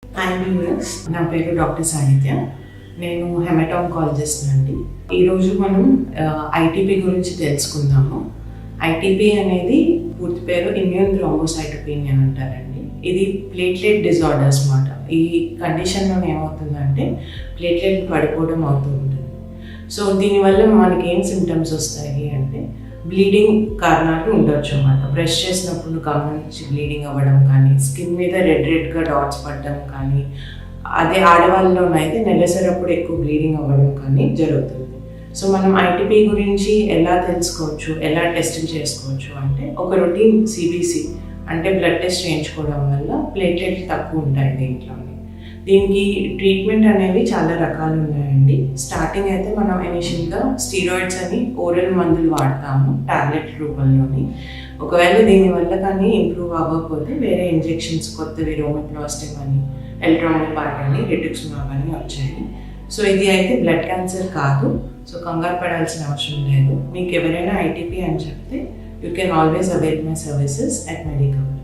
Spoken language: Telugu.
హాయ్ వ్యూవర్స్, నా పేరు డాక్టర్ సాహిత్య. నేను హెమటాంకాలజిస్ట్ అండి. ఈరోజు మనం ఐటీపీ గురించి తెలుసుకుందాము. ఐటీపీ అనేది పూర్తి పేరు ఇమ్యూన్ థ్రోంబోసైటోపెనియా అంటారండి. ఇది ప్లేట్లెట్ డిజార్డర్స్ అన్నమాట. ఈ కండిషన్లో ఏమవుతుందంటే ప్లేట్లెట్ పడిపోవడం అవుతూ ఉంటుంది. సో దీనివల్ల మనకి ఏం సిమ్టమ్స్ వస్తాయి అంటే బ్లీడింగ్ కారణాలు ఉండొచ్చు అన్నమాట. బ్రష్ చేసినప్పుడు గమనించి బ్లీడింగ్ అవ్వడం కానీ, స్కిన్ మీద రెడ్గా డాట్స్ పడడం కానీ, అదే ఆడవాళ్ళలోనైతే నెలసరప్పుడు ఎక్కువ బ్లీడింగ్ అవ్వడం కానీ జరుగుతుంది. సో మనం ఐటీపీ గురించి ఎలా తెలుసుకోవచ్చు, ఎలా టెస్ట్ చేసుకోవచ్చు అంటే ఒక రొటీన్ సిబిసి అంటే బ్లడ్ టెస్ట్ చేయించుకోవడం వల్ల ప్లేట్లెట్లు తక్కువ ఉంటాయి దీంట్లోని. దీనికి ట్రీట్మెంట్ అనేవి చాలా రకాలు ఉన్నాయండి. స్టార్టింగ్ అయితే మనం ఇనిషియల్గా స్టీరాయిడ్స్ అని ఓరల్ మందులు వాడతాము టాబ్లెట్ రూపంలోని. ఒకవేళ దీనివల్ల కానీ ఇంప్రూవ్ అవ్వకపోతే వేరే ఇంజెక్షన్స్ కొత్తవి రోమిప్లాస్టిన్ అని, ఎల్ట్రామిపార్ట్ అని, రిటుక్సిమాబ్ అని వచ్చాయి. సో ఇది అయితే బ్లడ్ క్యాన్సర్ కాదు. సో కంగారు పడాల్సిన అవసరం లేదు. మీకు ఎవరైనా ఐటీపీ అని చెప్తే you can always avail my services at Medicover.